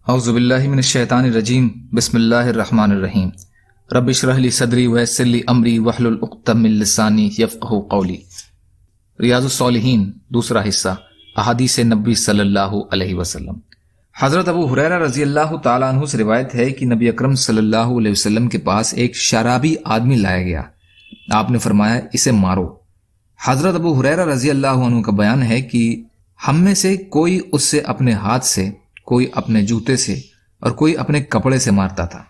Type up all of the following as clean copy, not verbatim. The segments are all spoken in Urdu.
اعوذ باللہ من الشیطان الرجیم بسم اللہ الرحمن الرحیم رب اشرح لی صدری ویسر لی امری واحلل عقدۃ من لسانی یفقہوا قولی۔ ریاض الصالحین دوسرا حصہ، احادیث نبی صلی اللہ علیہ وسلم۔ حضرت ابو ہریرہ رضی اللہ تعالیٰ عنہ سے روایت ہے کہ نبی اکرم صلی اللہ علیہ وسلم کے پاس ایک شرابی آدمی لایا گیا۔ آپ نے فرمایا اسے مارو۔ حضرت ابو ہریرہ رضی اللہ عنہ کا بیان ہے کہ ہم میں سے کوئی اس سے اپنے ہاتھ سے، کوئی اپنے جوتے سے اور کوئی اپنے کپڑے سے مارتا تھا۔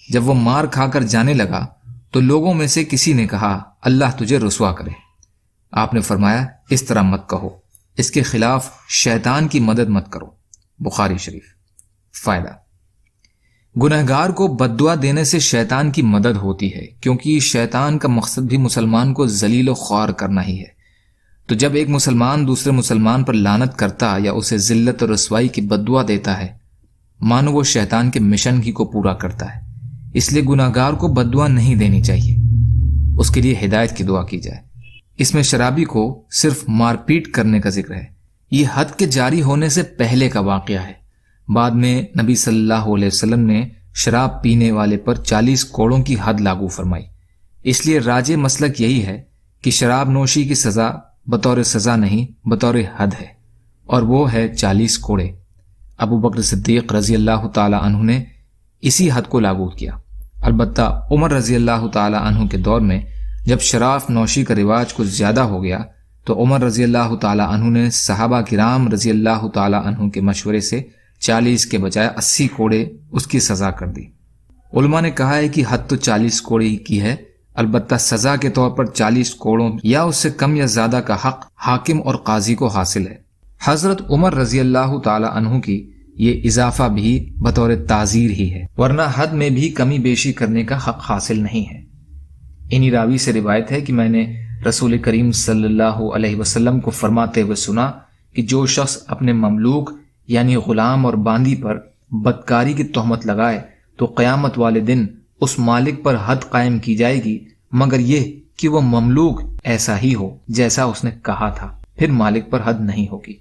جب وہ مار کھا کر جانے لگا تو لوگوں میں سے کسی نے کہا اللہ تجھے رسوا کرے۔ آپ نے فرمایا اس طرح مت کہو، اس کے خلاف شیطان کی مدد مت کرو۔ بخاری شریف۔ فائدہ: گنہگار کو بد دعا دینے سے شیطان کی مدد ہوتی ہے، کیونکہ شیطان کا مقصد بھی مسلمان کو ذلیل و خوار کرنا ہی ہے۔ تو جب ایک مسلمان دوسرے مسلمان پر لعنت کرتا یا اسے ذلت اور رسوائی کی بد دعا دیتا ہے، مانو وہ شیطان کے مشن ہی کو پورا کرتا ہے۔ اس لیے گناہگار کو بد دعا نہیں دینی چاہیے، اس کے لیے ہدایت کی دعا کی جائے۔ اس میں شرابی کو صرف مار پیٹ کرنے کا ذکر ہے۔ یہ حد کے جاری ہونے سے پہلے کا واقعہ ہے۔ بعد میں نبی صلی اللہ علیہ وسلم نے شراب پینے والے پر 40 کوڑوں کی حد لاگو فرمائی۔ اس لیے راجح مسلک یہی ہے کہ شراب نوشی کی سزا بطور سزا نہیں، بطور حد ہے، اور وہ ہے 40 کوڑے۔ ابو بکر صدیق رضی اللہ تعالی عنہ نے اسی حد کو لاگو کیا۔ البتہ عمر رضی اللہ تعالی عنہ کے دور میں جب شراب نوشی کا رواج کچھ زیادہ ہو گیا تو عمر رضی اللہ تعالی عنہ نے صحابہ کرام رضی اللہ تعالی عنہ کے مشورے سے 40 کے بجائے 80 کوڑے اس کی سزا کر دی۔ علماء نے کہا ہے کہ حد تو 40 کوڑے کی ہے، البتہ سزا کے طور پر 40 کوڑوں یا اس سے کم یا زیادہ کا حق حاکم اور قاضی کو حاصل ہے۔ حضرت عمر رضی اللہ تعالی عنہ کی یہ اضافہ بھی بطور تعزیر ہی ہے، ورنہ حد میں بھی کمی بیشی کرنے کا حق حاصل نہیں ہے۔ انہی راوی سے روایت ہے کہ میں نے رسول کریم صلی اللہ علیہ وسلم کو فرماتے ہوئے سنا کہ جو شخص اپنے مملوک یعنی غلام اور باندی پر بدکاری کی تہمت لگائے تو قیامت والے دن اس مالک پر حد قائم کی جائے گی، مگر یہ کہ وہ مملوک ایسا ہی ہو جیسا اس نے کہا تھا، پھر مالک پر حد نہیں ہوگی۔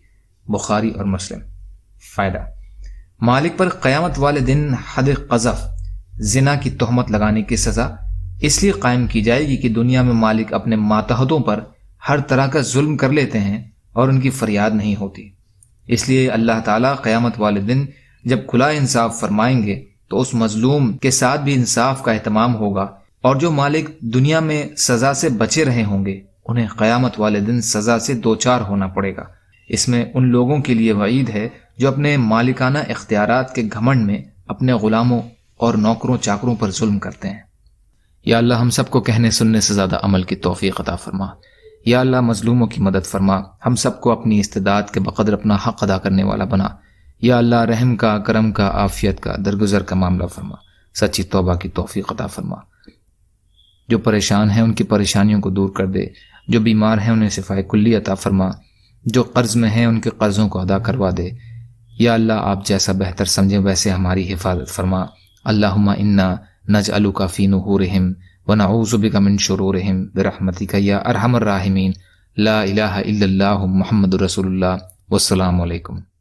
بخاری اور مسلم۔ فائدہ: مالک پر قیامت والے دن حد قذف، زنا کی تہمت لگانے کی سزا اس لیے قائم کی جائے گی کہ دنیا میں مالک اپنے ماتحتوں پر ہر طرح کا ظلم کر لیتے ہیں اور ان کی فریاد نہیں ہوتی۔ اس لیے اللہ تعالیٰ قیامت والے دن جب کھلا انصاف فرمائیں گے تو اس مظلوم کے ساتھ بھی انصاف کا اہتمام ہوگا، اور جو مالک دنیا میں سزا سے بچے رہے ہوں گے انہیں قیامت والے دن سزا سے دوچار ہونا پڑے گا۔ اس میں ان لوگوں کے لیے وعید ہے جو اپنے مالکانہ اختیارات کے گھمنڈ میں اپنے غلاموں اور نوکروں چاکروں پر ظلم کرتے ہیں۔ یا اللہ ہم سب کو کہنے سننے سے زیادہ عمل کی توفیق عطا فرما۔ یا اللہ مظلوموں کی مدد فرما، ہم سب کو اپنی استعداد کے بقدر اپنا حق ادا کرنے والا بنا۔ یا اللہ رحم کا، کرم کا، عافیت کا، درگزر کا معاملہ فرما، سچی توبہ کی توفیق عطا فرما۔ جو پریشان ہیں ان کی پریشانیوں کو دور کر دے، جو بیمار ہیں انہیں شفائے کلی عطا فرما، جو قرض میں ہیں ان کے قرضوں کو ادا کروا دے۔ یا اللہ آپ جیسا بہتر سمجھیں ویسے ہماری حفاظت فرما۔ اللہم انا نجعلک فی نحورہم ونعوذ بک من شرورہم برحمتک یا ارحم الراحمین۔ لا الہ الا اللہ محمد رسول اللہ۔ والسلام علیکم۔